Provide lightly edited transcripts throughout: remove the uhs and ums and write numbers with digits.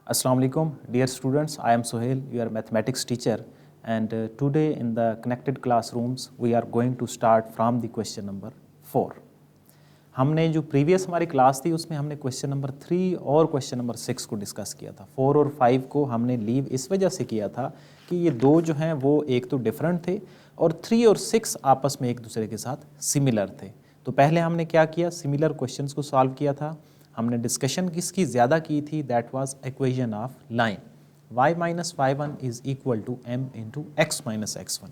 Assalamu alaikum, dear students. I am Sohail, your mathematics teacher, and today in the connected classrooms we are going to start from the question number 4. हमने जो previous हमारी class थी उसमें हमने question number 3 और question number 6 को discuss किया था। 4 और 5 को हमने लीव इस वजह से किया था कि ये दो जो हैं वो एक तो डिफरेंट थे और 3 और 6 आपस में एक दूसरे के साथ सिमिलर थे। तो पहले हमने क्या किया, सिमिलर क्वेश्चंस को सॉल्व किया था। हमने डिस्कशन किसकी ज़्यादा की थी, that was equation of line y minus y1 is equal to m into x minus x1।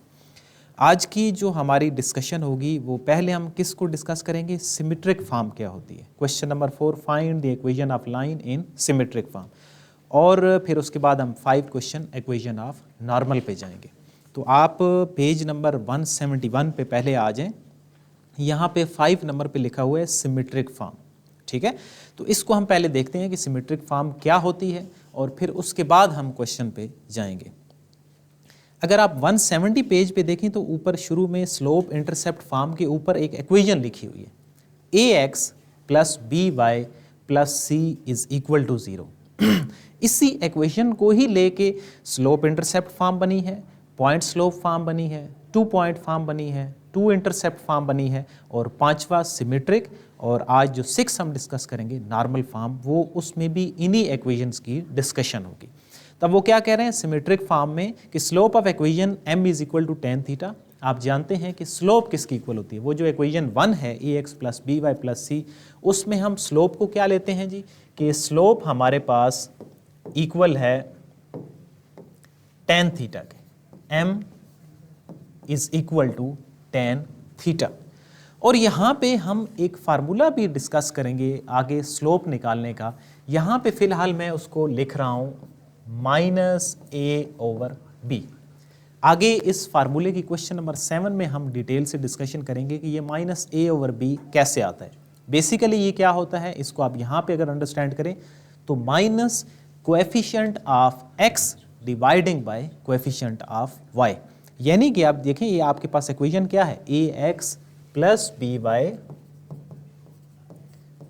आज की जो हमारी डिस्कशन होगी वो पहले हम किसको डिस्कस करेंगे, सिमेट्रिक फॉर्म क्या होती है। Question number 4, find the equation of line in symmetric form, और फिर उसके बाद हम 5 क्वेश्चन इक्वेशन ऑफ नॉर्मल पे जाएंगे। तो आप पेज नंबर 171 पे पहले आ जाएं। यहाँ पे 5 नंबर पे लिखा हुआ है सिमेट्रिक फॉर्म, ठीक है। तो इसको हम पहले देखते हैं कि सिमेट्रिक फॉर्म क्या होती है और फिर उसके बाद हम क्वेश्चन पे जाएंगे। अगर आप 170 पेज पे देखें तो ऊपर शुरू में स्लोप इंटरसेप्ट फॉर्म के ऊपर एक इक्वेशन लिखी हुई है, ax plus B Y plus C is equal to 0। इसी इक्वेशन को ही लेके स्लोप इंटरसेप्ट फॉर्म बनी है, पॉइंट स्लोप फॉर्म बनी है, 2 पॉइंट फॉर्म बनी है, 2 इंटरसेप्ट फॉर्म बनी है, और 5वां सिमेट्रिक, और आज जो 6 हम डिस्कस करेंगे नॉर्मल फॉर्म, वो उसमें भी इन्हीं इक्वेशंस की डिस्कशन होगी। तब वो क्या कह रहे हैं सिमेट्रिक फॉर्म में कि slope of equation m is equal to tan theta. आप जानते हैं कि स्लोप किसकी इक्वल होती है, वो जो इक्वेशन 1 है ax plus B Y plus C, उसमें हम स्लोप को क्या लेते हैं जी, कि स्लोप हमारे पास इक्वल है tan थीटा के, m is equal to tan theta. और यहाँ पे हम एक फार्मूला भी डिस्कस करेंगे आगे स्लोप निकालने का। यहाँ पे फिलहाल मैं उसको लिख रहा हूँ माइनस ए ओवर बी। आगे इस फार्मूले की क्वेश्चन नंबर 7 में हम डिटेल से डिस्कशन करेंगे कि ये माइनस ए ओवर बी कैसे आता है। बेसिकली ये क्या होता है, इसको आप यहाँ पे अगर अंडरस्टैंड करें तो minus coefficient of x dividing by coefficient of y. यानी कि आप देखें ये आपके पास इक्वेशन क्या है, A X plus B Y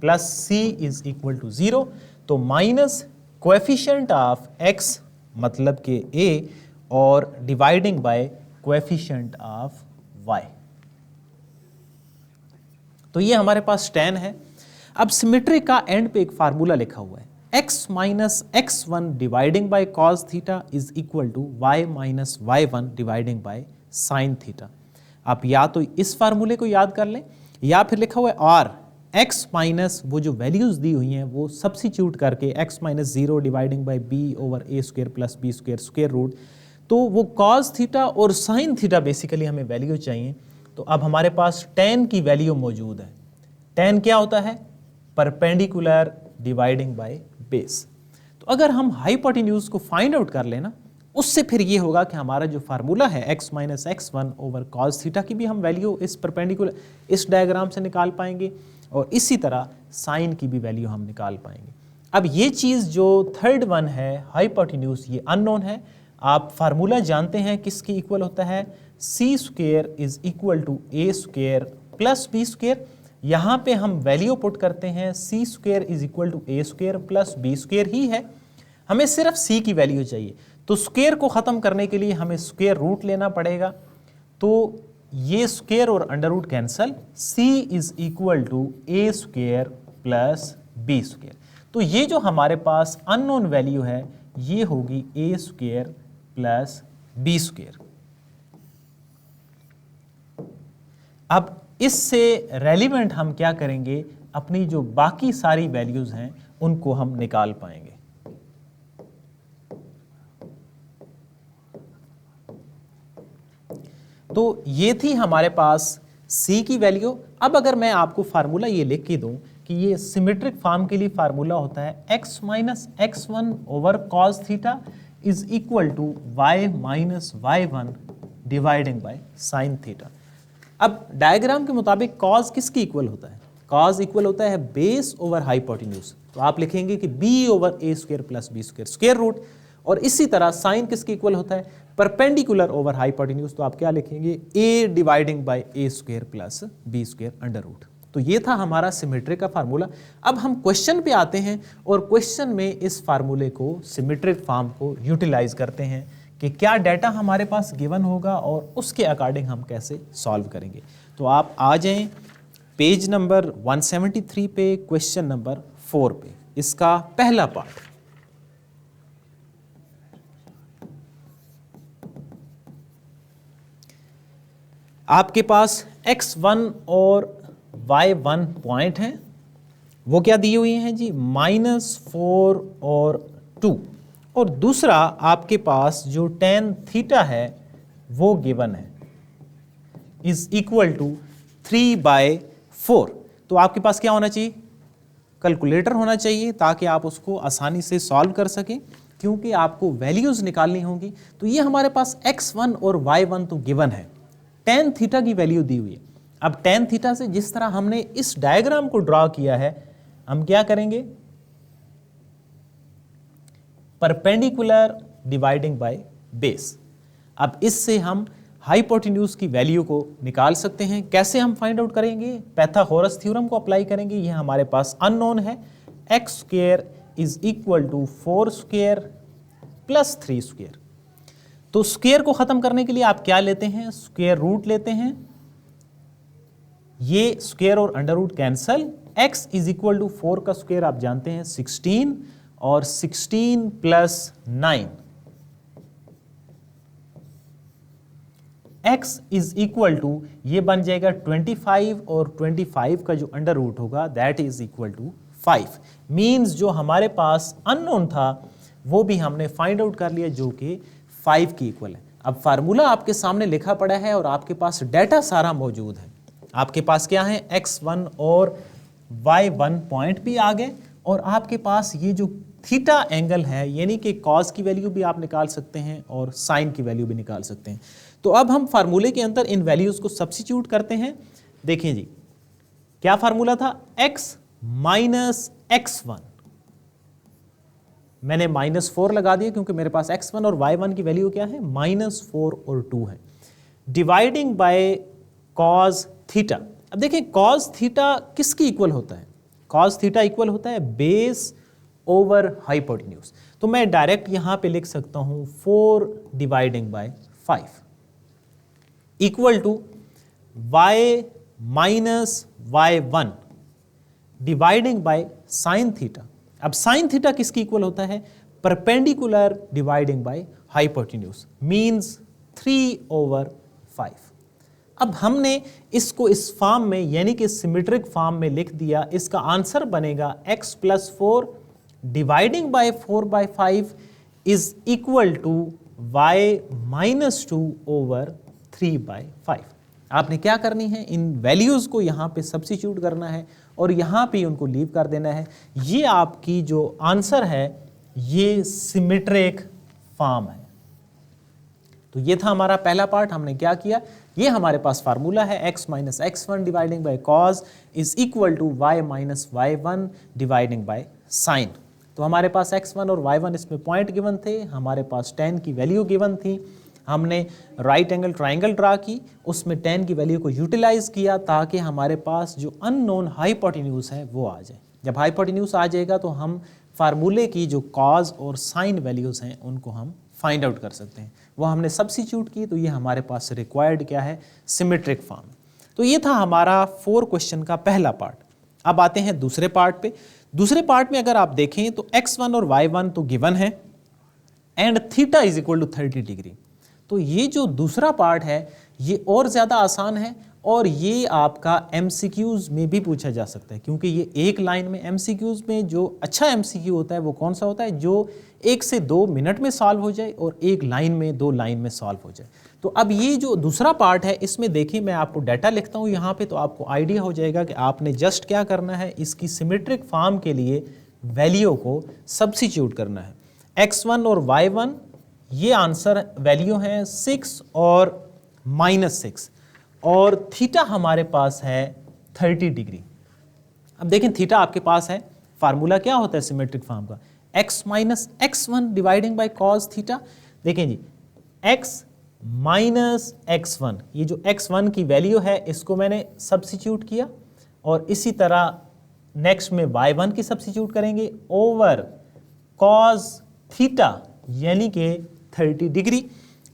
plus C is equal to 0। तो माइनस कोएफिशिएंट ऑफ x मतलब कि a और dividing by coefficient of y। तो ये हमारे पास tan है। अब सिमेट्रिक का एंड पे एक फार्मूला लिखा हुआ है, x minus x1 dividing by cos theta is equal to y minus y1 dividing by sin theta. आप या तो इस फार्मूले को याद कर लें या फिर लिखा हुआ है r x माइनस वो जो वैल्यूज दी हुई हैं वो सब्स्टिट्यूट करके x minus 0 dividing by b over A square plus B square square root. तो वो cos थीटा और sin थीटा बेसिकली हमें वैल्यू चाहिए। तो अब हमारे पास tan की वैल्यू मौजूद है। tan क्या होता है, परपेंडिकुलर डिवाइडिंग बाय बेस। तो अगर हम हाइपोटेन्यूज को फाइंड आउट कर लेना, उससे फिर ये होगा कि हमारा जो फार्मूला है x minus x1 over cos theta की भी हम वैल्यू इस परपेंडिकुलर इस डायग्राम से निकाल पाएंगे, और इसी तरह साइन की भी वैल्यू हम निकाल पाएंगे। अब ये चीज़ जो थर्ड वन है हाइपोटेन्यूज, ये अननोन है। आप फार्मूला जानते हैं किसकी इक्वल होता है, C square is equal to A square plus B square. यहाँ पे हम वैल्यू पुट करते हैं C square is equal to A square plus B square ही है, हमें सिर्फ सी की वैल्यू चाहिए। तो स्क्वायर को ख़त्म करने के लिए हमें स्क्वायर रूट लेना पड़ेगा। तो ये स्क्वायर और under root cancel, c is equal to A square plus B square. तो ये जो हमारे पास अननोन वैल्यू है ये होगी ए स्क्वायर प्लस बी स्क्वायर। अब इससे रेलिवेंट हम क्या करेंगे, अपनी जो बाकी सारी वैल्यूज हैं उनको हम निकाल पाएंगे। तो ये थी हमारे पास c की वैल्यू। अब अगर मैं आपको फार्मूला ये लिख के दूं कि ये सिमेट्रिक फॉर्म के लिए फार्मूला होता है x minus x1 over cos theta is equal to y minus y1 dividing by sin theta. अब डायग्राम के मुताबिक cos किसकी इक्वल होता है, cos इक्वल होता है बेस ओवर हाइपोटेन्यूज। तो आप लिखेंगे कि b ओवर ए square plus B square square root, और इसी तरह साइन किसकी इक्वल होता है, परपेंडिकुलर ओवर हाइपोटेन्यूज। तो आप क्या लिखेंगे, a dividing by a square plus B square under root. तो ये था हमारा सिमेट्रिक का फार्मूला। अब हम क्वेश्चन पे आते हैं और क्वेश्चन में इस फार्मूले को, सिमेट्रिक फॉर्म को यूटिलाइज करते हैं कि क्या डाटा हमारे पास गिवन होगा और उसके अकॉर्डिंग हम कैसे सॉल्व करेंगे। तो आप आ जाएं पेज नंबर 173 पे, क्वेश्चन नंबर 4 पे, इसका पहला पार्ट। आपके पास x1 और y1 पॉइंट हैं, वो क्या दी हुई हैं जी, -4 और 2, और दूसरा आपके पास जो tan थीटा है वो गिवन है, इज इक्वल टू 3/4। तो आपके पास क्या होना चाहिए, कैलकुलेटर होना चाहिए, ताकि आप उसको आसानी से सॉल्व कर सकें, क्योंकि आपको वैल्यूज निकालनी होगी। तो ये हमारे पास x1 और y1 तो गिवन है, tan थीटा की वैल्यू दी हुई है। अब tan थीटा से जिस तरह हमने इस डायग्राम को ड्रॉ किया है, हम क्या करेंगे, परपेंडिकुलर डिवाइडिंग बाय बेस। अब इससे हम हाइपोटेन्यूज की वैल्यू को निकाल सकते हैं। कैसे हम फाइंड आउट करेंगे, पाइथागोरस थ्योरम को अप्लाई करेंगे। ये हमारे पास अननोन है, x² is equal to 4² plus 3²। तो स्क्वायर को खत्म करने के लिए आप क्या लेते हैं, स्क्वायर रूट लेते हैं। ये स्क्वायर और under root cancel, x is equal to 4 का स्क्वायर आप जानते हैं 16, और 16 plus 9, x is equal to, ये बन जाएगा 25, और 25 का जो अंडर रूट होगा that is equal to 5। Means जो हमारे पास अननोन था वो भी हमने फाइंड आउट कर लिया, जो कि 5 की इक्वल है। अब फार्मूला आपके सामने लिखा पड़ा है और आपके पास डाटा सारा मौजूद है। आपके पास क्या है, x1 और y1 पॉइंट भी आ गए, और आपके पास ये जो थीटा एंगल है, यानी कि कॉस की वैल्यू भी आप निकाल सकते हैं और साइन की वैल्यू भी निकाल सकते हैं। तो अब हम फार्मूले के अंदर इन वैल्यूज को सब्स्टिट्यूट करते हैं। देखिए जी, क्या फार्मूला था, x माइनस x1, मैंने -4 लगा दिया क्योंकि मेरे पास x1 और y1 की वैल्यू क्या है, -4 और 2 है, डिवाइडिंग बाय कॉस थीटा। अब देखिए कॉस थीटा किसकी इक्वल होता है, कॉस थीटा इक्वल होता है बेस ओवर हाइपोटेन्यूज। तो मैं डायरेक्ट यहां पे लिख सकता हूं 4 dividing by 5 equal to y minus y1 dividing by sine theta. अब साइन थीटा किसकी इक्वल होता है, perpendicular dividing by hypotenuse, means 3/5। अब हमने इसको इस फॉर्म में, यानी कि सिमेट्रिक फॉर्म में लिख दिया। इसका आंसर बनेगा x plus 4 dividing by 4/5 is equal to y minus 2/3/5। आपने क्या करनी है, इन वैल्यूज को यहाँ पे सब्स्टिट्यूट करना है और यहाँ पे उनको लीव कर देना है। ये आपकी जो आंसर है ये सिमेट्रिक फॉर्म है। तो ये था हमारा पहला पार्ट। हमने क्या किया, ये हमारे पास फार्मूला है x minus x1 dividing by cos is equal to y minus y1 dividing by sine. तो हमारे पास x1 और y1 इसमें पॉइंट गिवन थे, हमारे पास tan की वैल्यू गिवन थी। हमने राइट एंगल ट्राइंगल ड्रा की, उसमें tan की वैल्यू को यूटिलाइज किया ताकि हमारे पास जो अननोन हाइपोटेन्यूज है वो आ जाए। जब हाइपोटेन्यूज आ जाएगा तो हम फार्मूले की जो कॉज और साइन वैल्यूज हैं उनको हम फाइंड आउट कर सकते हैं। वो हमने सब्स्टिट्यूट की, तो ये हमारे पास रिक्वायर्ड क्या है, सिमेट्रिक फॉर्म। तो ये था हमारा 4 क्वेश्चन का पहला पार्ट। अब आते हैं दूसरे पार्ट पे। दूसरे पार्ट में अगर आप देखें तो x1 और y1 तो गिवन है and theta is equal to 30 degree. तो ये जो दूसरा पार्ट है ये और ज़्यादा आसान है और ये आपका MCQs में भी पूछा जा सकता है, क्योंकि ये एक लाइन में, MCQs में जो अच्छा MCQ होता है वो कौन सा होता है, जो 1 से 2 मिनट में सॉल्व हो जाए और एक लाइन में, 2 लाइन में सॉल्व हो जाए। तो अब ये जो दूसरा पार्ट है इसमें देखिए, मैं आपको डाटा लिखता हूँ यहाँ पे, तो आपको आइडिया हो जाएगा कि आपने जस्ट क्या करना है, इसकी सिमेट्रिक फॉर्म के लिए वैल्यू को सब्स्टिट्यूट करना है। x1 और y1 ये आंसर वैल्यू हैं 6 और -6, और थीटा हमारे पास है 30 डिग्री। अब देखें थीटा आपके पास है, फार्मूला क्या होता है सिमेट्रिक फॉर्म का, x minus x1 dividing by cos theta. देखें जी, x माइनस x1, ये जो x1 की वैल्यू है इसको मैंने सब्स्टिट्यूट किया और इसी तरह नेक्स्ट में y1 की सब्स्टिट्यूट करेंगे ओवर cos थीटा यानी कि 30 degree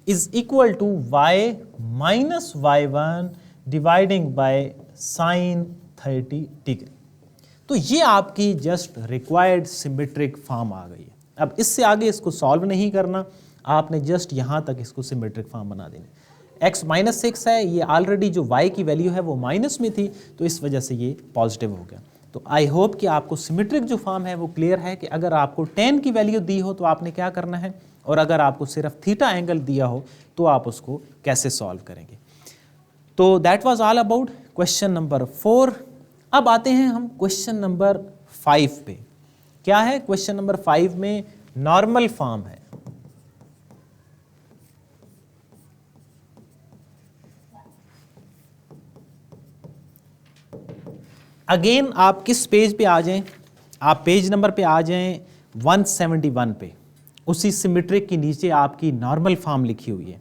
is equal to y minus y1 dividing by sine 30 degree. तो ये आपकी जस्ट रिक्वायर्ड सिमेट्रिक फॉर्म आ गई है। अब इससे आगे इसको सॉल्व नहीं करना, आपने जस्ट यहाँ तक इसको सिमेट्रिक फॉर्म बना देना। x माइनस 6 है, ये ऑलरेडी जो y की वैल्यू है वो माइनस में थी, तो इस वजह से ये पॉजिटिव हो गया। तो आई होप कि आपको सिमेट्रिक जो फॉर्म है वो क्लियर है कि अगर आपको tan की वैल्यू दी हो तो आपने क्या करना है, और अगर आपको सिर्फ थीटा एंगल दिया हो तो आप उसको कैसे सॉल्व करेंगे। तो that was all about question number 4। अब आते हैं हम क्वेश्चन नंबर 5 पे। क्या है क्वेश्चन नंबर 5 में? नॉर्मल फॉर्म है। अगेन आप किस पेज पे आ जाएं? आप पेज नंबर पे आ जाएं 171 पे। उसी सिमेट्रिक के नीचे आपकी नॉर्मल फॉर्म लिखी हुई है,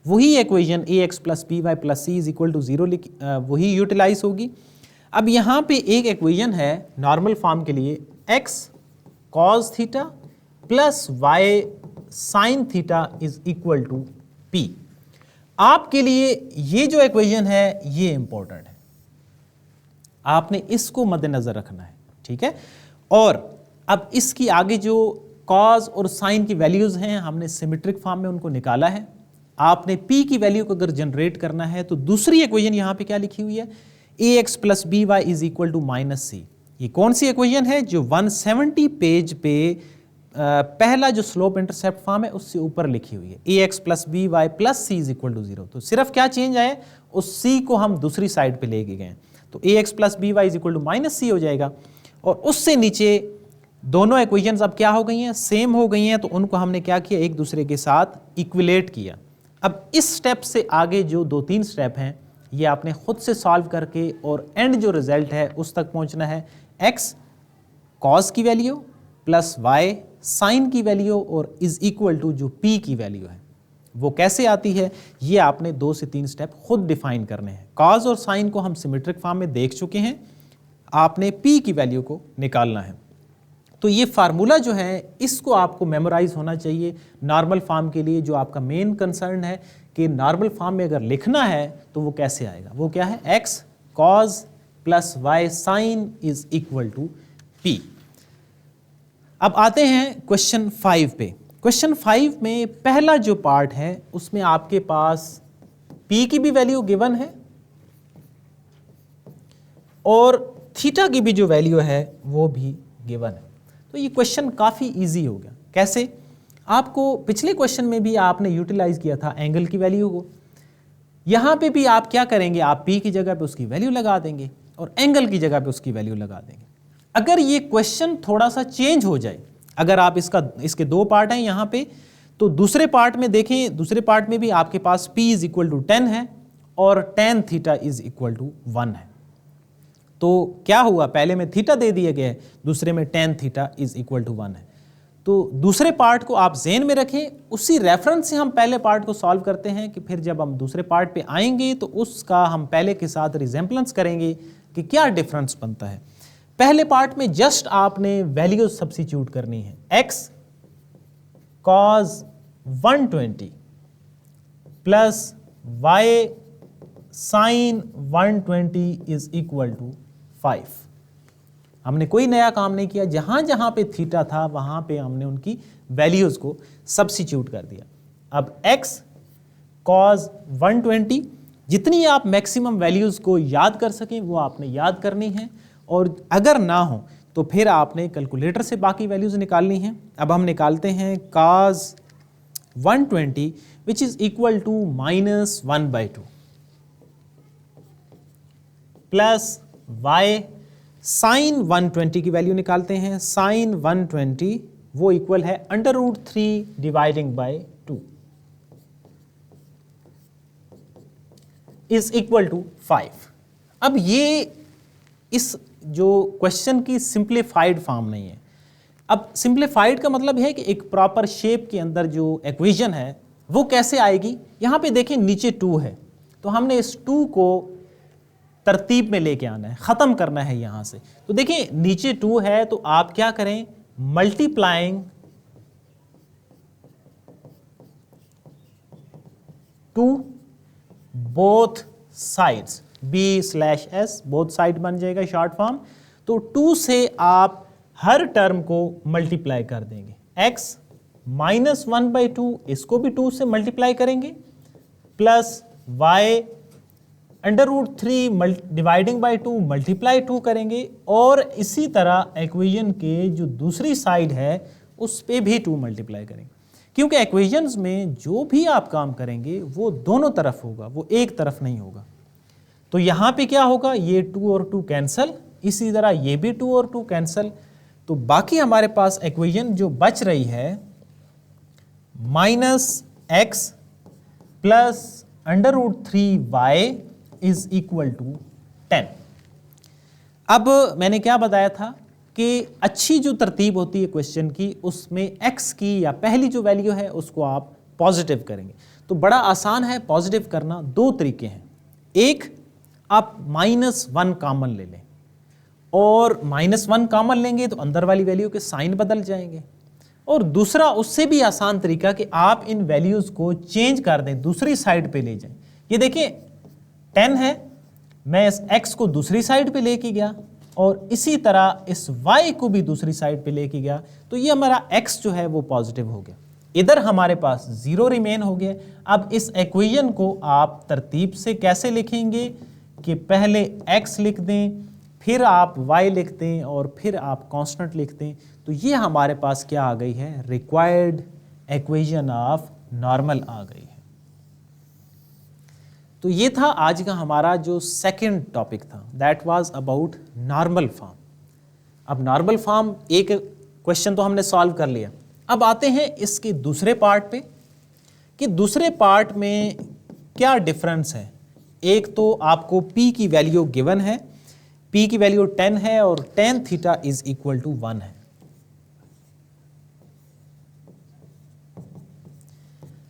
वही equation ax plus B Y plus C is equal to 0 वही यूटिलाइज होगी। अब यहाँ पे एक इक्वेशन है नॉर्मल फॉर्म के लिए, x cos theta plus y sin theta is equal to p। आपके लिए ये जो इक्वेशन है ये इंपॉर्टेंट है, आपने इसको मद्देनजर रखना है, ठीक है। और अब इसकी आगे जो कॉज और साइन की वैल्यूज हैं हमने सिमेट्रिक फॉर्म में उनको निकाला है। आपने p की वैल्यू को अगर जनरेट करना है तो दूसरी इक्वेशन यहाँ पे क्या लिखी हुई है, ax plus B Y is equal to minus C. ये कौन सी इक्वेशन है? जो 170 पेज पे पहला जो स्लोप इंटरसेप्ट फॉर्म है उससे ऊपर लिखी हुई है, ax plus B Y plus C is equal to 0। तो सिर्फ क्या चेंज आया, उस c को हम दूसरी साइड पे लेके गए, तो ax plus B Y is equal to minus C हो जाएगा। और उससे नीचे दोनों इक्वेशंस अब क्या हो गई हैं, सेम हो गई हैं, तो उनको हमने क्या किया, एक दूसरे के साथ इक्विलेट किया। अब इस स्टेप से आगे जो 2-3 स्टेप हैं ये आपने खुद से सॉल्व करके और एंड जो रिजल्ट है उस तक पहुंचना है। x cos की वैल्यू प्लस y sin की वैल्यू और इज इक्वल टू जो p की वैल्यू है वो कैसे आती है, ये आपने 2 से 3 स्टेप खुद डिफाइन करने हैं। cos और sin को हम सिमेट्रिक फॉर्म में देख चुके हैं, आपने p की वैल्यू को निकालना है। तो ये फार्मूला जो है इसको आपको मेमोराइज होना चाहिए नॉर्मल फॉर्म के लिए। जो आपका मेन कंसर्न है कि नॉर्मल फॉर्म में अगर लिखना है तो वो कैसे आएगा, वो क्या है, x cos plus y sin is equal to p। अब आते हैं क्वेश्चन 5 पे। क्वेश्चन 5 में पहला जो पार्ट है उसमें आपके पास p की भी वैल्यू गिवन है और थीटा की भी जो वैल्यू है वो भी गिवन है। तो ये क्वेश्चन काफ़ी इजी हो गया। कैसे? आपको पिछले क्वेश्चन में भी आपने यूटिलाइज किया था एंगल की वैल्यू को, यहाँ पे भी आप क्या करेंगे, आप p की जगह पे उसकी वैल्यू लगा देंगे और एंगल की जगह पे उसकी वैल्यू लगा देंगे। अगर ये क्वेश्चन थोड़ा सा चेंज हो जाए, अगर आप इसके 2 पार्ट हैं यहाँ पे, तो दूसरे पार्ट में देखें, दूसरे पार्ट में भी आपके पास p इज इक्वल टू 10 है और tan theta is equal to 1 है। तो क्या हुआ, पहले में थीटा दे दिया गया है, दूसरे में tan theta is equal to 1 है। तो दूसरे पार्ट को आप ज़हन में रखें, उसी रेफरेंस से हम पहले पार्ट को सॉल्व करते हैं कि फिर जब हम दूसरे पार्ट पे आएंगे तो उसका हम पहले के साथ रिजेम्बलेंस करेंगे कि क्या डिफरेंस बनता है। पहले पार्ट में जस्ट आपने वैल्यूज सब्स्टिट्यूट करनी है, x cos 120 plus y sin 120 is equal to 5। हमने कोई नया काम नहीं किया, जहां जहां पे थीटा था वहां पे हमने उनकी वैल्यूज को सब्स्टिट्यूट कर दिया। अब x cos 120, जितनी आप मैक्सिमम वैल्यूज को याद कर सकें वो आपने याद करनी है, और अगर ना हो तो फिर आपने कैलकुलेटर से बाकी वैल्यूज निकालनी है। अब हम निकालते हैं cos 120 which is equal to -1/2 plus y sin 120 की वैल्यू निकालते हैं, sin 120 वो इक्वल है √3 dividing by 2 is equal to 5। अब ये इस जो क्वेश्चन की सिंप्लीफाइड फॉर्म नहीं है। अब सिंप्लीफाइड का मतलब है कि एक प्रॉपर शेप के अंदर जो इक्वेशन है वो कैसे आएगी। यहाँ पे देखें नीचे 2 है, तो हमने इस 2 को तरतीब में लेके आना है, ख़त्म करना है यहाँ से। तो देखिए नीचे 2 है तो आप क्या करें, multiplying 2 both sides, b/s both side बन जाएगा शॉर्ट फॉर्म। तो 2 से आप हर टर्म को मल्टीप्लाई कर देंगे, x -1/2 इसको भी 2 से मल्टीप्लाई करेंगे, plus y √3 dividing by 2 multiply 2 करेंगे, और इसी तरह इक्वेशन के जो दूसरी साइड है उस पे भी 2 मल्टीप्लाई करेंगे, क्योंकि इक्वेशंस में जो भी आप काम करेंगे वो दोनों तरफ होगा, वो एक तरफ नहीं होगा। तो यहाँ पे क्या होगा, ये 2 और 2 कैंसल, इसी तरह ये भी 2 और 2 कैंसल। तो बाकी हमारे पास इक्वेशन जो बच रही है -x plus √3y is equal to 10। अब मैंने क्या बताया था कि अच्छी जो तरतीब होती है क्वेश्चन की, उसमें x की या पहली जो वैल्यू है उसको आप पॉजिटिव करेंगे। तो बड़ा आसान है पॉजिटिव करना, 2 तरीके हैं। एक, आप -1 कॉमन ले लें, और -1 कॉमन लेंगे तो अंदर वाली वैल्यू के साइन बदल जाएंगे। और दूसरा उससे भी आसान तरीका कि आप इन वैल्यूज़ को चेंज कर दें, दूसरी साइड पे ले जाएं। ये देखिए 10 है, मैं इस x को दूसरी साइड पे लेके गया और इसी तरह इस y को भी दूसरी साइड पे लेके गया, तो ये हमारा x जो है वो पॉजिटिव हो गया। इधर हमारे पास 0 रिमेन हो गया। अब इस इक्वेशन को आप तरतीब से कैसे लिखेंगे कि पहले x लिख दें, फिर आप y लिख दें और फिर आप कांस्टेंट लिख दें। तो ये हमारे पास क्या आ गई है, रिक्वायर्ड इक्वेशन ऑफ नॉर्मल आ गई है। तो ये था आज का हमारा जो सेकंड टॉपिक था, that was about normal form. अब नॉर्मल फॉर्म एक क्वेश्चन तो हमने सॉल्व कर लिया। अब आते हैं इसके दूसरे पार्ट पे कि दूसरे पार्ट में क्या डिफरेंस है। एक तो आपको p की वैल्यू गिवन है, p की वैल्यू 10 है और tan theta is equal to 1 है।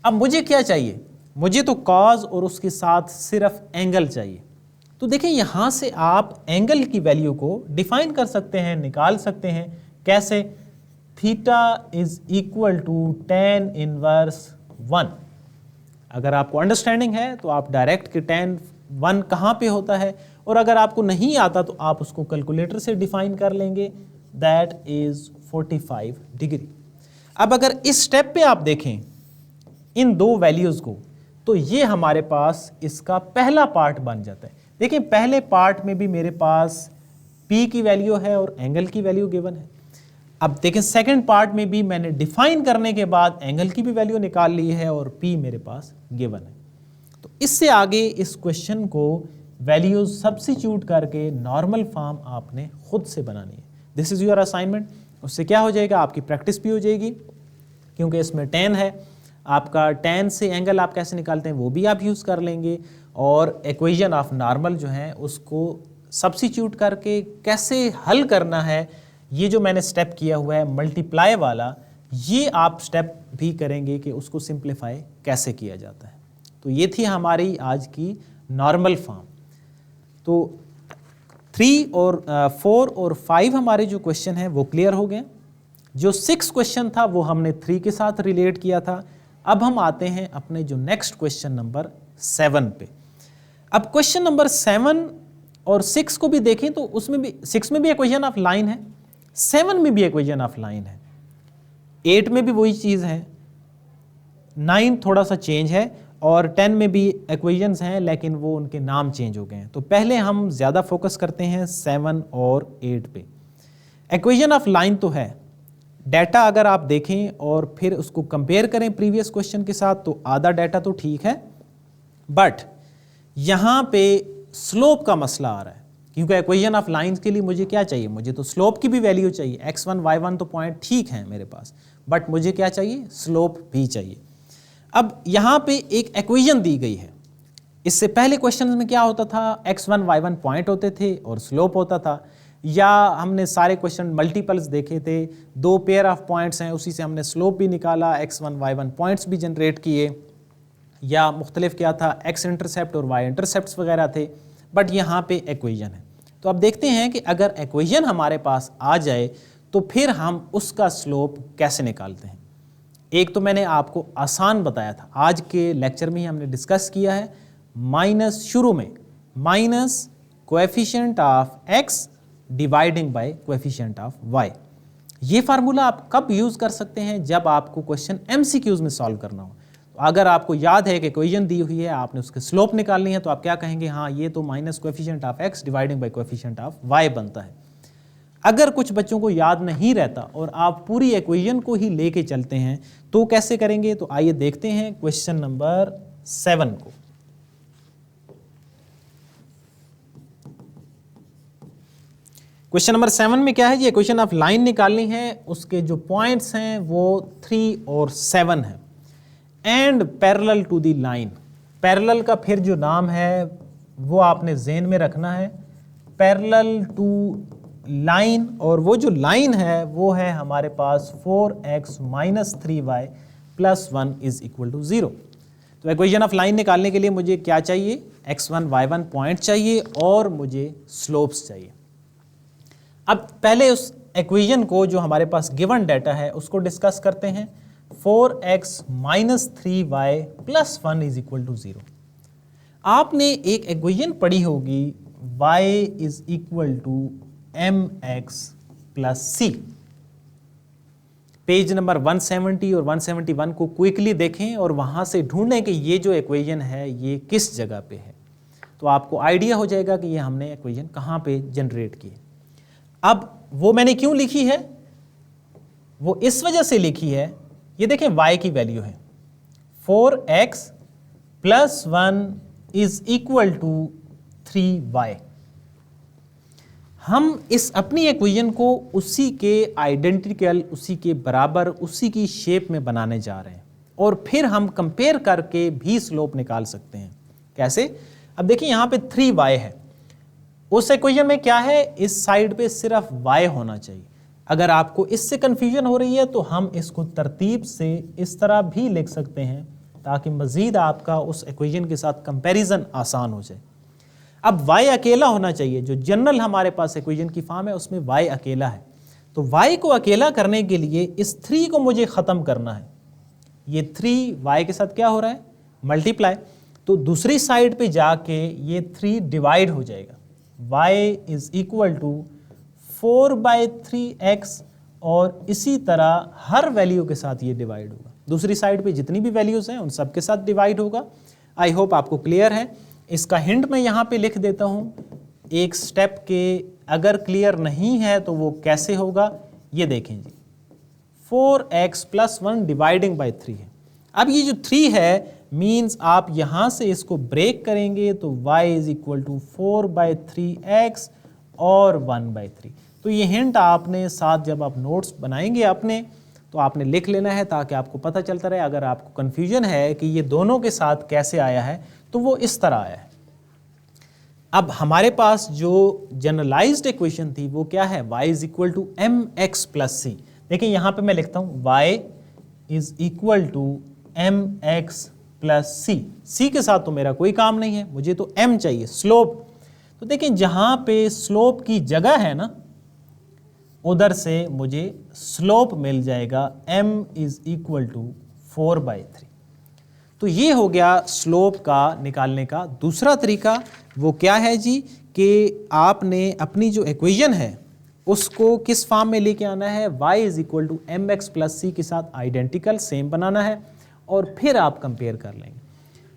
अब मुझे क्या चाहिए, मुझे तो कॉज और उसके साथ सिर्फ एंगल चाहिए। तो देखिए यहाँ से आप एंगल की वैल्यू को डिफाइन कर सकते हैं, निकाल सकते हैं। कैसे, theta is equal to tan inverse 1। अगर आपको अंडरस्टैंडिंग है तो आप डायरेक्ट कि tan 1 कहाँ पे होता है, और अगर आपको नहीं आता तो आप उसको कैलकुलेटर से डिफाइन कर लेंगे, दैट इज 45 डिग्री। अब अगर इस स्टेप पे आप देखें इन दो वैल्यूज़ को, तो ये हमारे पास इसका पहला पार्ट बन जाता है। देखिए पहले पार्ट में भी मेरे पास p की वैल्यू है और एंगल की वैल्यू गिवन है। अब देखें सेकंड पार्ट में भी मैंने डिफाइन करने के बाद एंगल की भी वैल्यू निकाल ली है और p मेरे पास गिवन है। तो इससे आगे इस क्वेश्चन को वैल्यूज सब्स्टिट्यूट करके नॉर्मल फॉर्म आपने खुद से बनानी है। This is your assignment. उससे क्या हो जाएगा, आपकी प्रैक्टिस भी हो जाएगी, क्योंकि इसमें tan है, आपका tan से एंगल आप कैसे निकालते हैं वो भी आप यूज़ कर लेंगे, और इक्वेशन ऑफ नॉर्मल जो है उसको सब्स्टिट्यूट करके कैसे हल करना है, ये जो मैंने स्टेप किया हुआ है मल्टीप्लाई वाला, ये आप स्टेप भी करेंगे कि उसको सिंप्लीफाई कैसे किया जाता है। तो ये थी हमारी आज की नॉर्मल फॉर्म। तो 3 और 4 और 5 हमारे जो क्वेश्चन हैं वो क्लियर हो गए। जो 6 क्वेश्चन था वो हमने 3 के साथ रिलेट किया था। अब हम आते हैं अपने जो नेक्स्ट क्वेश्चन नंबर 7 पे। अब क्वेश्चन नंबर 7 और 6 को भी देखें तो उसमें भी 6 में भी इक्वेशन ऑफ लाइन है, 7 में भी इक्वेशन ऑफ लाइन है, 8 में भी वही चीज़ है, 9 थोड़ा सा चेंज है, और 10 में भी इक्वेशंस हैं लेकिन वो उनके नाम चेंज हो गए हैं। तो पहले हम ज़्यादा फोकस करते हैं 7 और 8 पे। इक्वेशन ऑफ लाइन तो है, डाटा अगर आप देखें और फिर उसको कंपेयर करें प्रीवियस क्वेश्चन के साथ तो आधा डाटा तो ठीक है, बट यहाँ पे स्लोप का मसला आ रहा है, क्योंकि इक्वेशन ऑफ लाइंस के लिए मुझे क्या चाहिए, मुझे तो स्लोप की भी वैल्यू चाहिए। x1 y1 तो पॉइंट ठीक है मेरे पास, बट मुझे क्या चाहिए, स्लोप भी चाहिए। अब यहाँ पे एक इक्वेशन दी गई है। इससे पहले क्वेश्चन में क्या होता था, x1 y1 पॉइंट होते थे और स्लोप होता था, या हमने सारे क्वेश्चन मल्टीपल्स देखे थे, 2 पेयर ऑफ पॉइंट्स हैं उसी से हमने स्लोप भी निकाला, x1 y1 पॉइंट्स भी जनरेट किए, या मुख्तलिफ क्या था x इंटरसेप्ट और y इंटरसेप्ट्स वगैरह थे। बट यहाँ पे इक्वेशन है। तो अब देखते हैं कि अगर इक्वेशन हमारे पास आ जाए तो फिर हम उसका स्लोप कैसे निकालते हैं। एक तो मैंने आपको आसान बताया था, आज के लेक्चर में ही हमने डिस्कस किया है, माइनस, शुरू में minus coefficient of x dividing by coefficient of y। ये फार्मूला आप कब यूज़ कर सकते हैं, जब आपको क्वेश्चन MCQs में सॉल्व करना हो। तो अगर आपको याद है कि इक्वेशन दी हुई है, आपने उसके स्लोप निकालनी है, तो आप क्या कहेंगे, हाँ ये तो minus coefficient of x dividing by coefficient of y बनता है। अगर कुछ बच्चों को याद नहीं रहता और आप पूरी इक्वेशन को ही लेके चलते हैं तो कैसे करेंगे, तो आइए देखते हैं क्वेश्चन नंबर 7 को। क्वेश्चन नंबर 7 में क्या है जी, इक्वेशन ऑफ लाइन निकालनी है, उसके जो पॉइंट्स हैं वो 3 और 7 है। And parallel to the line, parallel का फिर जो नाम है वो आपने ज़हन में रखना है, पैरेलल टू लाइन, और वो जो लाइन है वो है हमारे पास 4x minus 3y plus 1 is equal to 0। तो इक्वेशन ऑफ लाइन निकालने के लिए मुझे क्या चाहिए, x1 y1 पॉइंट चाहिए और मुझे स्लोप्स चाहिए। अब पहले उस इक्वेशन को, जो हमारे पास गिवन डाटा है, उसको डिस्कस करते हैं। 4x minus 3y plus 1 is equal to 0। आपने एक इक्वेशन पढ़ी होगी, y is equal to mx plus c। Page number 170 और 171 को क्विकली देखें और वहां से ढूंढें कि ये जो इक्वेशन है ये किस जगह पे है, तो आपको आइडिया हो जाएगा कि ये हमने इक्वेशन कहाँ पे जनरेट की है। अब वो मैंने क्यों लिखी है, वो इस वजह से लिखी है, ये देखें y की वैल्यू है 4x plus 1 is equal to 3y। हम इस अपनी इक्वेशन को उसी के आइडेंटिकल, उसी के बराबर, उसी की शेप में बनाने जा रहे हैं, और फिर हम कंपेयर करके भी स्लोप निकाल सकते हैं। कैसे, अब देखिए यहाँ पे 3y है, उस इक्वेशन में क्या है, इस साइड पे सिर्फ y होना चाहिए। अगर आपको इससे कंफ्यूजन हो रही है तो हम इसको तरतीब से इस तरह भी लिख सकते हैं ताकि मज़ीद आपका उस इक्वेशन के साथ कंपैरिजन आसान हो जाए। अब y अकेला होना चाहिए, जो जनरल हमारे पास इक्वेशन की फॉर्म है उसमें y अकेला है, तो y को अकेला करने के लिए इस 3 को मुझे ख़त्म करना है। ये 3 y के साथ क्या हो रहा है, मल्टीप्लाई, तो दूसरी साइड पे जाके ये 3 डिवाइड हो जाएगा, y is equal to 4/3x, और इसी तरह हर वैल्यू के साथ ये डिवाइड होगा, दूसरी साइड पे जितनी भी वैल्यूज़ हैं उन सब के साथ डिवाइड होगा। आई होप आपको क्लियर है। इसका हिंट मैं यहाँ पे लिख देता हूँ, एक स्टेप के अगर क्लियर नहीं है तो वो कैसे होगा, ये देखें जी, 4x प्लस 1 डिवाइडिंग बाय 3 है। अब ये जो 3 है मीन्स आप यहाँ से इसको ब्रेक करेंगे तो y is equal to 4/3x और 1/3। तो ये हिंट आपने साथ जब आप नोट्स बनाएंगे अपने, तो आपने लिख लेना है ताकि आपको पता चलता रहे। अगर आपको कन्फ्यूजन है कि ये दोनों के साथ कैसे आया है तो वो इस तरह आया है। अब हमारे पास जो जनरलाइज्ड इक्वेशन थी वो क्या है, y is equal to mx plus c। देखिए यहाँ पे मैं लिखता हूँ y is equal to mx plus c के साथ तो मेरा कोई काम नहीं है, मुझे तो m चाहिए, स्लोप। तो देखिए जहाँ पे स्लोप की जगह है ना, उधर से मुझे स्लोप मिल जाएगा, m इज इक्वल टू 4/3। तो ये हो गया स्लोप का निकालने का दूसरा तरीका। वो क्या है जी, कि आपने अपनी जो इक्वेशन है उसको किस फॉर्म में लेके आना है, y is equal to mx plus c के साथ आइडेंटिकल सेम बनाना है, और फिर आप कंपेयर कर लेंगे।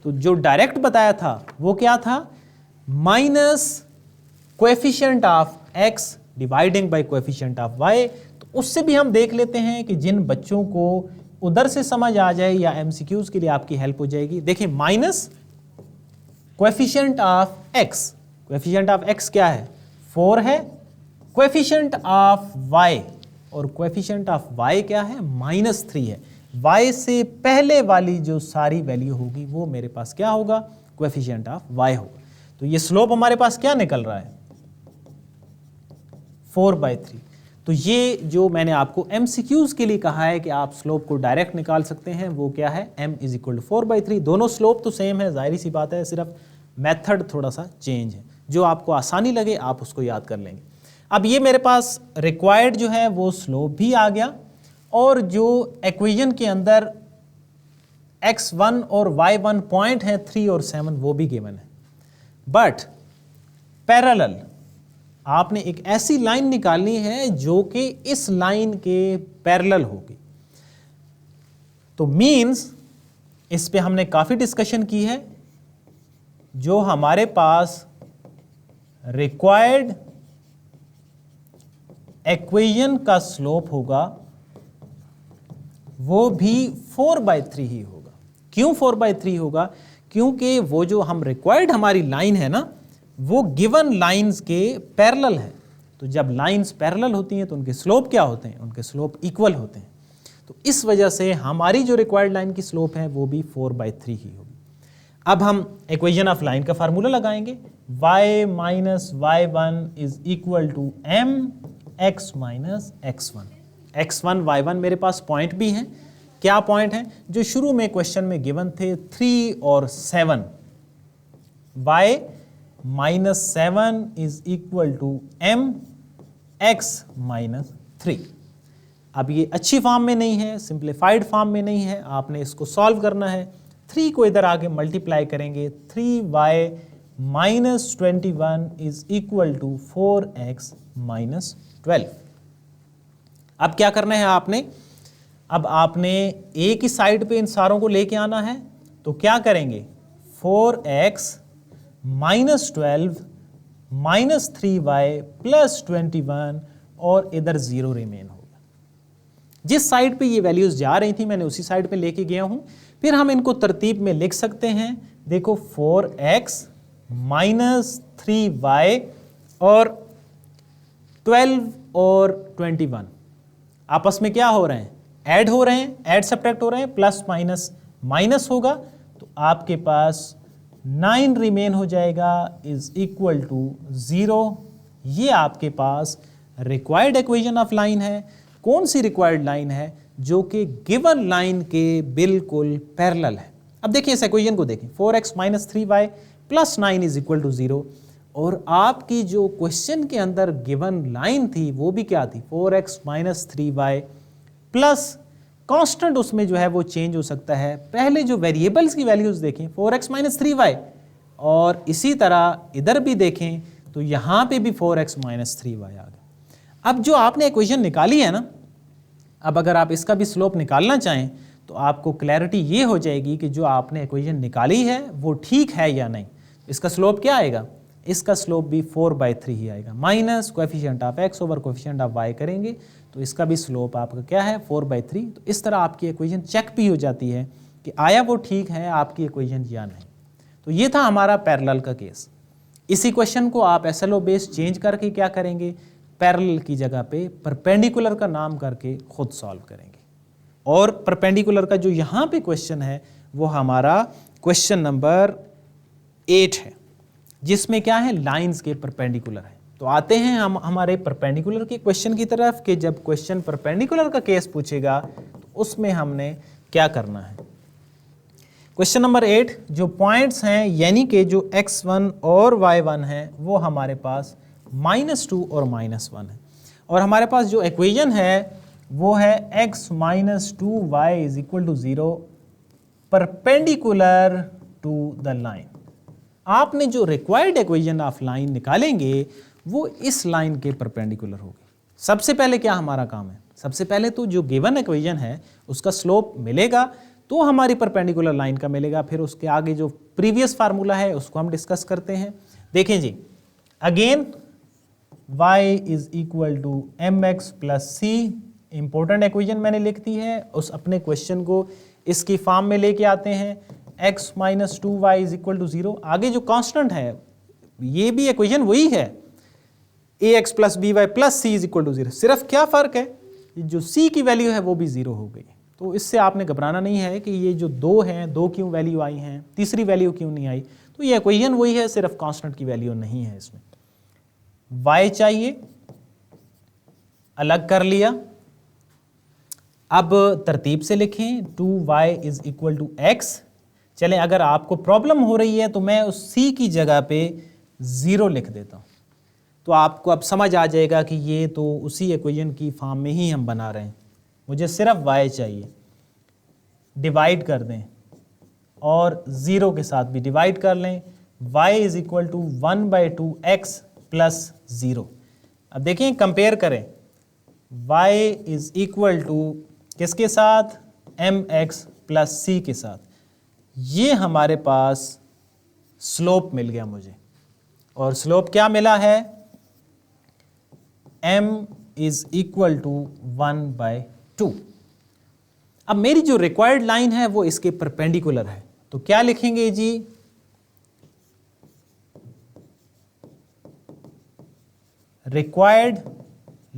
तो जो डायरेक्ट बताया था वो क्या था, minus coefficient of x dividing by coefficient of y। तो उससे भी हम देख लेते हैं कि जिन बच्चों को उधर से समझ आ जाए या MCQs के लिए आपकी हेल्प हो जाएगी। देखिए minus coefficient of x, coefficient of x क्या है, 4 है, कोएफिशिएंट ऑफ y, और कोएफिशिएंट ऑफ y क्या है, -3 है। y से पहले वाली जो सारी वैल्यू होगी वो मेरे पास क्या होगा, कोएफिशिएंट ऑफ y होगा। तो ये स्लोप हमारे पास क्या निकल रहा है, 4/3। तो ये जो मैंने आपको MCQs के लिए कहा है कि आप स्लोप को डायरेक्ट निकाल सकते हैं, वो क्या है, m इज इक्वल टू 4/3। दोनों स्लोप तो सेम है, जाहिर सी बात है, सिर्फ मेथड थोड़ा सा चेंज है। जो आपको आसानी लगे आप उसको याद कर लेंगे। अब ये मेरे पास रिक्वायर्ड जो है वो स्लोप भी आ गया, और जो इक्वेशन के अंदर x1 और y1 पॉइंट है 3 और 7 वो भी गिवन है। बट पैरेलल आपने एक ऐसी लाइन निकालनी है जो कि इस लाइन के पैरेलल होगी। तो मीन्स इस पे हमने काफी डिस्कशन की है। जो हमारे पास रिक्वायर्ड इक्वेशन का स्लोप होगा वो भी 4/3 ही होगा। क्यों 4/3 होगा? क्योंकि वो जो हम रिक्वायर्ड हमारी लाइन है ना, वो गिवन लाइंस के पैरेलल है। तो जब लाइंस पैरेलल होती हैं तो उनके स्लोप क्या होते हैं? उनके स्लोप इक्वल होते हैं। तो इस वजह से हमारी जो रिक्वायर्ड लाइन की स्लोप है वो भी 4/3 ही होगी। अब हम इक्वेशन ऑफ लाइन का फार्मूला लगाएंगे, y minus y1 is equal to m x minus x1। x1 y1 मेरे पास पॉइंट भी हैं। क्या पॉइंट हैं? जो शुरू में क्वेश्चन में गिवन थे 3 और 7। y minus 7 is equal to m x minus 3। अब ये अच्छी फॉर्म में नहीं है, सिंप्लीफाइड फॉर्म में नहीं है, आपने इसको सॉल्व करना है। 3 को इधर आगे मल्टीप्लाई करेंगे, 3y minus 21 is equal to 4x minus 12। अब क्या करना है आपने? अब आपने एक ही साइड पे इन सारों को लेके आना है। तो क्या करेंगे? 4x minus 12 minus 3y plus 21 और इधर 0 रिमेन होगा। जिस साइड पे ये वैल्यूज जा रही थी मैंने उसी साइड पे लेके गया हूं। फिर हम इनको तरतीब में लिख सकते हैं। देखो 4x माइनस 3y और 12 और 21 आपस में क्या हो रहे हैं? ऐड हो रहे हैं, ऐड सब्ट्रैक्ट हो रहे हैं, प्लस माइनस माइनस होगा। तो आपके पास 9 रिमेन हो जाएगा इज इक्वल टू 0। ये आपके पास रिक्वायर्ड इक्वेशन ऑफ लाइन है। कौन सी रिक्वायर्ड लाइन है? जो कि गिवन लाइन के बिल्कुल पैरेलल है। अब देखिए इस इक्वेशन को देखें, 4x minus 3y plus 9 is equal to 0। और आपकी जो क्वेश्चन के अंदर गिवन लाइन थी वो भी क्या थी? 4x minus 3y plus constant उसमें जो है वो चेंज हो सकता है। पहले जो वेरिएबल्स की वैल्यूज देखें 4x माइनस 3y, और इसी तरह इधर भी देखें तो यहाँ पे भी 4x माइनस 3y आ गया। अब जो आपने इक्वेशन निकाली है ना, अब अगर आप इसका भी स्लोप निकालना चाहें तो आपको क्लैरिटी ये हो जाएगी कि जो आपने इक्वेशन निकाली है वो ठीक है या नहीं। इसका स्लोप क्या आएगा? इसका स्लोप भी 4/3 ही आएगा। Minus coefficient of x over coefficient of y करेंगे तो इसका भी स्लोप आपका क्या है? 4/3। तो इस तरह आपकी इक्वेशन चेक भी हो जाती है कि आया वो ठीक है आपकी इक्वेशन या नहीं। तो ये था हमारा पैरेलल का केस। इसी क्वेश्चन को आप SLO बेस चेंज करके क्या करेंगे? पैरेलल की जगह पे परपेंडिकुलर का नाम करके खुद सॉल्व करेंगे। और परपेंडिकुलर का जो यहाँ पे क्वेश्चन है वो हमारा क्वेश्चन नंबर 8 है, जिसमें क्या है? लाइंस के परपेंडिकुलर है। तो आते हैं हम हमारे परपेंडिकुलर के क्वेश्चन की तरफ कि जब क्वेश्चन परपेंडिकुलर का केस पूछेगा तो उसमें हमने क्या करना है। क्वेश्चन नंबर 8 जो पॉइंट्स हैं यानी कि जो x1 और y1 है वो हमारे पास -2 और -1 है, और हमारे पास जो इक्वेशन है वो है x minus 2y is equal to 0 perpendicular to the line. आपने जो रिक्वायर्ड इक्वेशन ऑफ लाइन निकालेंगे वो इस लाइन के परपेंडिकुलर होगी। सबसे पहले क्या हमारा काम है? सबसे पहले तो जो गिवन इक्वेशन है उसका स्लोप मिलेगा तो हमारी परपेंडिकुलर लाइन का मिलेगा। फिर उसके आगे जो प्रीवियस फार्मूला है उसको हम डिस्कस करते हैं। देखें जी, again y is equal to mx plus C, important equation मैंने लिख दी है। उस अपने क्वेश्चन को इसकी फॉर्म में लेके आते हैं, x minus 2y is equal to 0। आगे जो कांस्टेंट है ये भी इक्वेशन वही है, ax plus B Y plus C is equal to 0। सिर्फ क्या फर्क है? जो c की वैल्यू है वो भी 0 हो गई। तो इससे आपने घबराना नहीं है कि ये जो 2 हैं, 2 क्यों वैल्यू आई हैं, तीसरी वैल्यू क्यों नहीं आई। तो ये इक्वेशन वही है, सिर्फ कांस्टेंट की वैल्यू नहीं है इसमें। y चाहिए, अलग कर लिया। अब तरतीब से लिखें, 2y is equal to x। चलें, अगर आपको प्रॉब्लम हो रही है तो मैं उस c की जगह पे 0 लिख देता हूँ, तो आपको अब समझ आ जाएगा कि ये तो उसी इक्वेशन की फॉर्म में ही हम बना रहे हैं। मुझे सिर्फ y चाहिए, डिवाइड कर दें और 0 के साथ भी डिवाइड कर लें। y is equal to 1/2x plus 0। अब देखिए कंपेयर करें, y इज इक्वल टू किसके साथ, mx प्लस c के साथ। ये हमारे पास स्लोप मिल गया मुझे, और स्लोप क्या मिला है, m इज इक्वल टू 1/2। अब मेरी जो रिक्वायर्ड लाइन है वो इसके परपेंडिकुलर है, तो क्या लिखेंगे जी, रिक्वायर्ड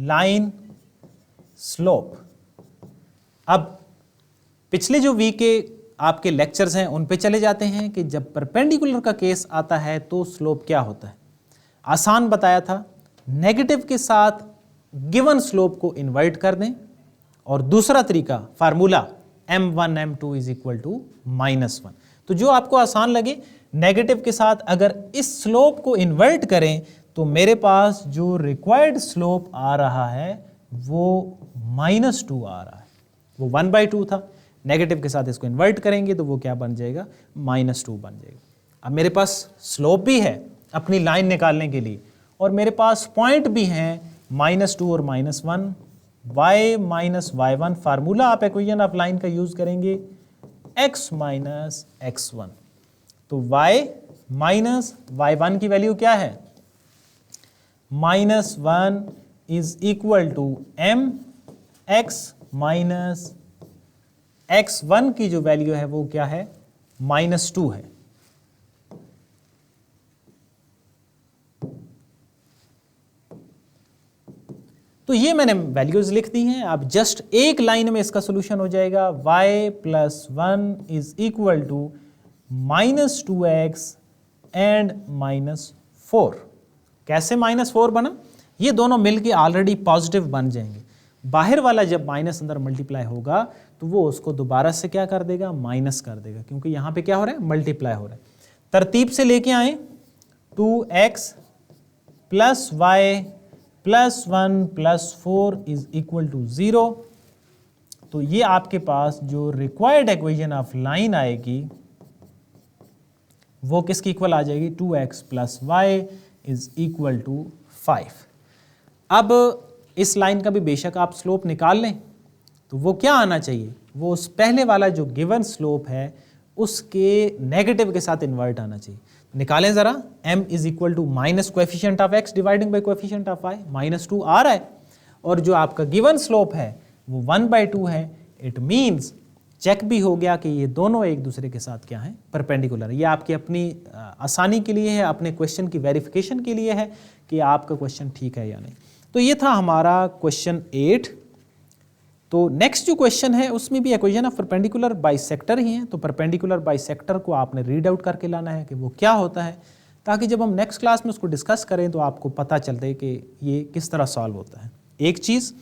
लाइन स्लोप। अब पिछले जो वीक के आपके लेक्चर्स हैं उन पे चले जाते हैं कि जब परपेंडिकुलर का केस आता है तो स्लोप क्या होता है। आसान बताया था, नेगेटिव के साथ गिवन स्लोप को इन्वर्ट कर दें, और दूसरा तरीका formula m1 m2 is equal to -1। तो जो आपको आसान लगे, नेगेटिव के साथ अगर इस स्लोप को इन्वर्ट करें तो मेरे पास जो रिक्वायर्ड स्लोप आ रहा है वो -2 आ रहा है। वो 1/2 था, नेगेटिव के साथ इसको इन्वर्ट करेंगे तो वो क्या बन जाएगा, -2 बन जाएगा। अब मेरे पास स्लोप भी है अपनी लाइन निकालने के लिए, और मेरे पास पॉइंट भी हैं -2 और -1, y माइनस y1। फार्मूला आप इक्वेशन ऑफ लाइन का यूज करेंगे, x माइनस x1। तो y माइनस y1 की वैल्यू क्या है, -1 is equal to m x minus x1 की जो वैल्यू है वो क्या है, -2 है। तो ये मैंने वैल्यूज लिख दी हैं। अब जस्ट एक लाइन में इसका सोल्यूशन हो जाएगा, y plus 1 is equal to -2x and -4। कैसे -4 बना, ये दोनों मिलके ऑलरेडी पॉजिटिव बन जाएंगे। बाहर वाला जब माइनस अंदर मल्टीप्लाई होगा तो वो उसको दोबारा से क्या कर देगा, माइनस कर देगा, क्योंकि यहाँ पे क्या हो रहा है, मल्टीप्लाई हो रहा है। तरतीब से लेके आए, 2x plus y plus 1 plus 4 is equal to 0। तो ये आपके पास जो रिक्वायर्ड इक्वेशन ऑफ लाइन आएगी वो किसकी इक्वल आ जाएगी, 2x plus y is equal to 5। अब इस लाइन का भी बेशक आप स्लोप निकाल लें तो वो क्या आना चाहिए, वो उस पहले वाला जो गिवन स्लोप है उसके नेगेटिव के साथ इन्वर्ट आना चाहिए। निकालें जरा, m is equal to minus coefficient of x dividing by coefficient of y, -2 आ रहा है, और जो आपका गिवन स्लोप है वो 1/2 है। इट मीन्स चेक भी हो गया कि ये दोनों एक दूसरे के साथ क्या है, परपेंडिकुलर। ये आपकी अपनी आसानी के लिए है, अपने क्वेश्चन की वेरिफिकेशन के लिए है कि आपका क्वेश्चन ठीक है या नहीं। तो ये था हमारा क्वेश्चन 8। तो नेक्स्ट जो क्वेश्चन है उसमें भी इक्वेशन ऑफ परपेंडिकुलर बाइसेक्टर ही है। तो परपेंडिकुलर बाइसेक्टर को आपने रीड आउट करके लाना है कि वो क्या होता है, ताकि जब हम नेक्स्ट क्लास में उसको डिस्कस करें तो आपको पता चलते कि ये किस तरह सॉल्व होता है, एक चीज़।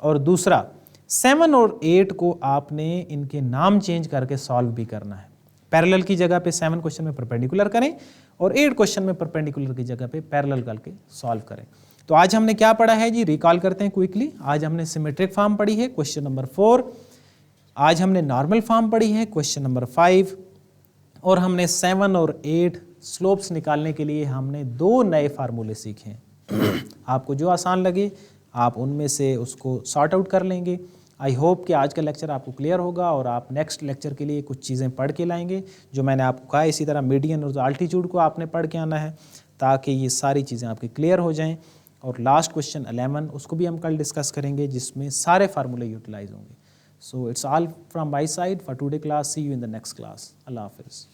और दूसरा, 7 और 8 को आपने इनके नाम चेंज करके सॉल्व भी करना है। पैरेलल की जगह पे 7 क्वेश्चन में परपेंडिकुलर करें और 8 क्वेश्चन में परपेंडिकुलर की जगह पे पैरेलल करके सॉल्व करें। तो आज हमने क्या पढ़ा है जी, रिकॉल करते हैं क्विकली। आज हमने सिमेट्रिक फॉर्म पढ़ी है, क्वेश्चन नंबर 4। आज हमने नॉर्मल फॉर्म पढ़ी है, क्वेश्चन नंबर 5। और हमने 7 और 8 स्लोप्स निकालने के लिए हमने 2 नए फार्मूले सीखे हैं। आपको जो आसान लगे आप उनमें से उसको सॉर्ट आउट कर लेंगे। आई होप कि आज का लेक्चर आपको क्लियर होगा और आप नेक्स्ट लेक्चर के लिए कुछ चीज़ें पढ़ के लाएंगे जो मैंने आपको कहा। इसी तरह मीडियन और आल्टीट्यूड को आपने पढ़ के आना है ताकि ये सारी चीज़ें आपकी क्लियर हो जाएं। और लास्ट क्वेश्चन 11 उसको भी हम कल डिस्कस करेंगे जिसमें सारे फार्मूले यूटिलाइज होंगे। So it's all from my side for today class. See you in the next class. अल्लाह हाफिज़।